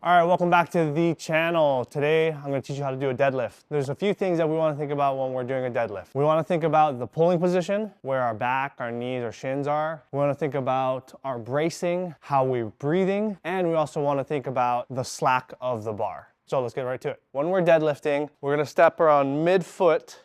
All right, welcome back to the channel. Today, I'm gonna teach you how to do a deadlift. There's a few things that we wanna think about when we're doing a deadlift. We wanna think about the pulling position, where our back, our knees, our shins are. We wanna think about our bracing, how we're breathing, and we also wanna think about the slack of the bar. So let's get right to it. When we're deadlifting, we're gonna step around mid-foot.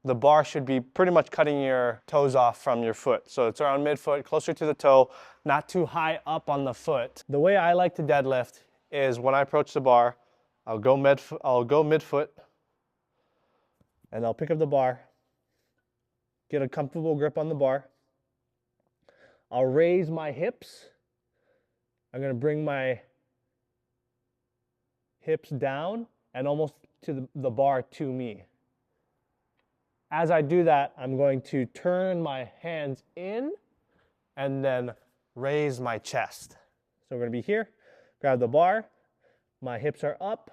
The bar should be pretty much cutting your toes off from your foot. So it's around mid-foot, closer to the toe, not too high up on the foot. The way I like to deadlift is when I approach the bar, I'll go midfoot, and I'll pick up the bar, get a comfortable grip on the bar. I'll raise my hips. I'm gonna bring my hips down and almost to the bar to me. As I do that, I'm going to turn my hands in and then raise my chest. So we're gonna be here. Grab the bar, my hips are up,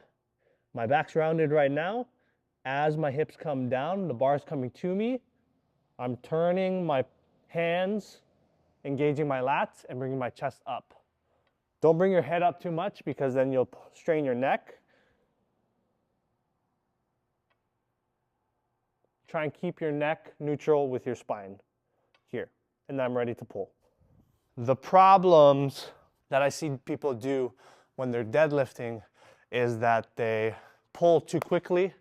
my back's rounded right now. As my hips come down, the bar's coming to me. I'm turning my hands, engaging my lats, and bringing my chest up. Don't bring your head up too much because then you'll strain your neck. Try and keep your neck neutral with your spine here, and then I'm ready to pull. The problems that I see people do when they're deadlifting is that they pull too quickly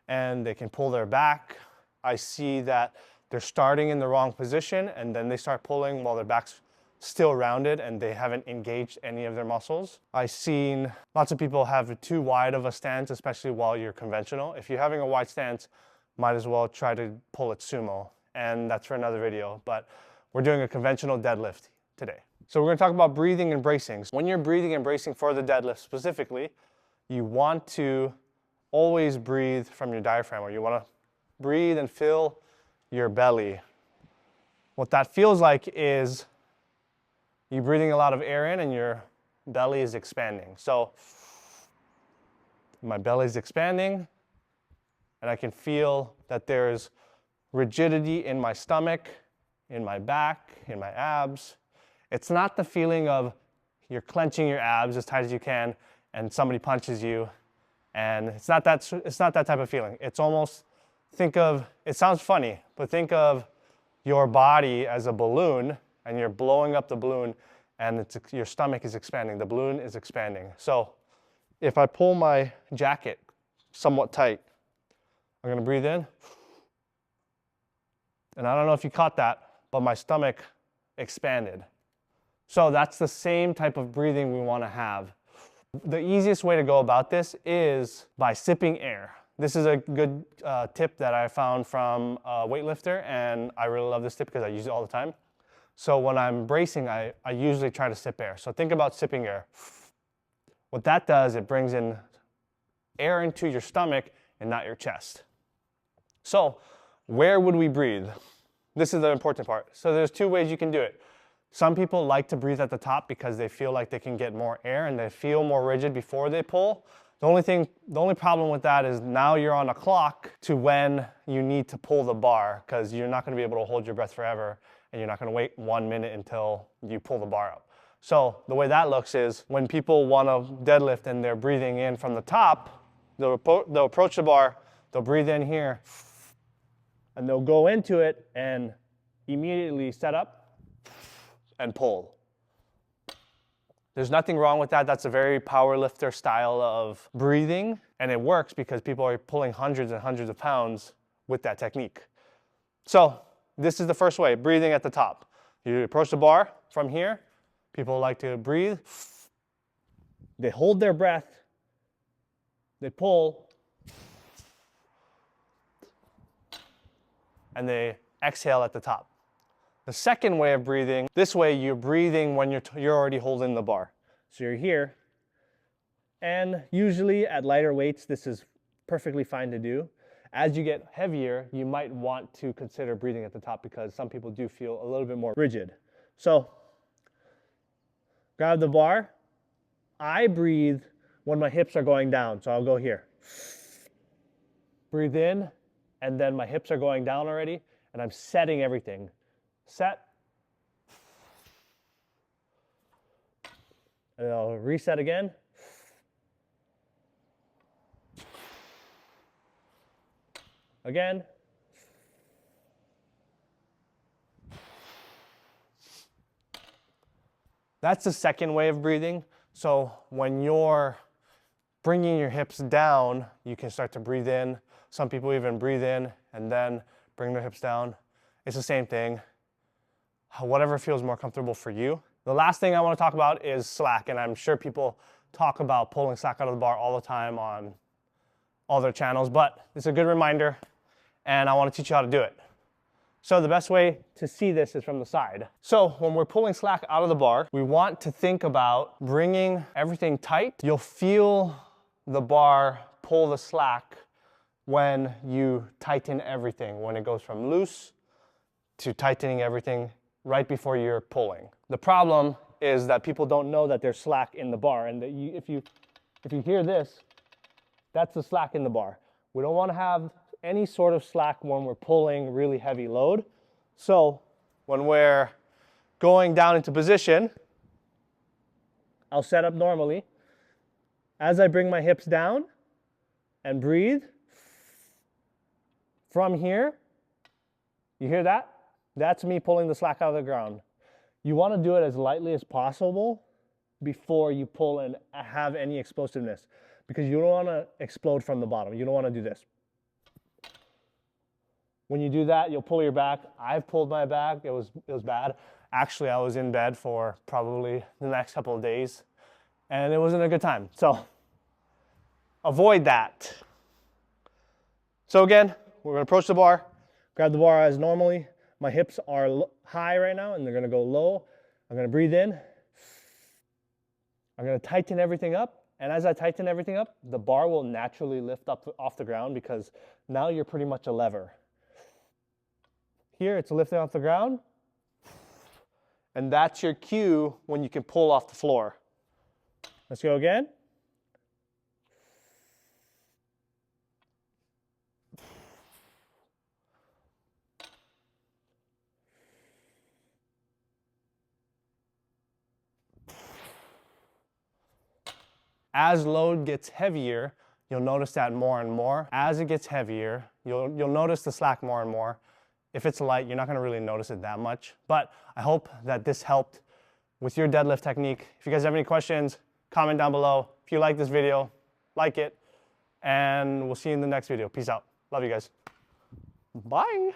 and they can pull their back. I see that they're starting in the wrong position and then they start pulling while their back's still rounded and they haven't engaged any of their muscles. I've seen lots of people have too wide of a stance, especially while you're conventional. If you're having a wide stance, might as well try to pull it sumo, and that's for another video, but we're doing a conventional deadlift today. So we're going to talk about breathing and bracing. When you're breathing and bracing for the deadlift specifically, you want to always breathe from your diaphragm, or you want to breathe and fill your belly. What that feels like is you breathing a lot of air in and your belly is expanding. So my belly is expanding and I can feel that there's rigidity in my stomach, in my back, in my abs. It's not the feeling of you're clenching your abs as tight as you can and somebody punches you, and it's not that type of feeling. It's almost, think of, it sounds funny, but think of your body as a balloon and you're blowing up the balloon and your stomach is expanding, the balloon is expanding. So if I pull my jacket somewhat tight, I'm gonna breathe in, and I don't know if you caught that, but my stomach expanded. So that's the same type of breathing we wanna have. The easiest way to go about this is by sipping air. This is a good tip that I found from a weightlifter, and I really love this tip because I use it all the time. So when I'm bracing, I usually try to sip air. So think about sipping air. What that does, it brings in air into your stomach and not your chest. So where would we breathe? This is the important part. So there's two ways you can do it. Some people like to breathe at the top because they feel like they can get more air and they feel more rigid before they pull. The only problem with that is now you're on a clock to when you need to pull the bar, because you're not going to be able to hold your breath forever and you're not going to wait 1 minute until you pull the bar out. So the way that looks is when people want to deadlift and they're breathing in from the top, they'll approach the bar, they'll breathe in here, and they'll go into it and immediately set up and pull. There's nothing wrong with that. That's a very power lifter style of breathing, and it works because people are pulling hundreds and hundreds of pounds with that technique. So this is the first way, breathing at the top. You approach the bar from here. People like to breathe. They hold their breath. They pull. And they exhale at the top. The second way of breathing, this way you're breathing when you're already holding the bar. So you're here, and usually at lighter weights, this is perfectly fine to do. As you get heavier, you might want to consider breathing at the top because some people do feel a little bit more rigid. So grab the bar. I breathe when my hips are going down, so I'll go here. Breathe in, and then my hips are going down already, and I'm setting everything. Set. And I'll reset again. Again. That's the second way of breathing. So when you're bringing your hips down, you can start to breathe in. Some people even breathe in and then bring their hips down. It's the same thing. Whatever feels more comfortable for you. The last thing I want to talk about is slack, and I'm sure people talk about pulling slack out of the bar all the time on all their channels, but it's a good reminder, and I want to teach you how to do it. So the best way to see this is from the side. So when we're pulling slack out of the bar, we want to think about bringing everything tight. You'll feel the bar pull the slack when you tighten everything, when it goes from loose to tightening everything right before you're pulling. The problem is that people don't know that there's slack in the bar, and that if you hear this, that's the slack in the bar. We don't want to have any sort of slack when we're pulling really heavy load. So when we're going down into position, I'll set up normally. As I bring my hips down and breathe, from here, you hear that? That's me pulling the slack out of the ground. You want to do it as lightly as possible before you pull and have any explosiveness, because you don't want to explode from the bottom. You don't want to do this. When you do that, you'll pull your back. I've pulled my back. It was bad. Actually, I was in bed for probably the next couple of days, and it wasn't a good time. So avoid that. So again, we're going to approach the bar, grab the bar as normally. My hips are high right now, and they're going to go low. I'm going to breathe in. I'm going to tighten everything up. And as I tighten everything up, the bar will naturally lift up off the ground, because now you're pretty much a lever. Here, it's lifting off the ground. And that's your cue when you can pull off the floor. Let's go again. As load gets heavier, you'll notice that more and more. As it gets heavier, you'll notice the slack more and more. If it's light, you're not going to really notice it that much. But I hope that this helped with your deadlift technique. If you guys have any questions, comment down below. If you like this video, like it. And we'll see you in the next video. Peace out. Love you guys. Bye.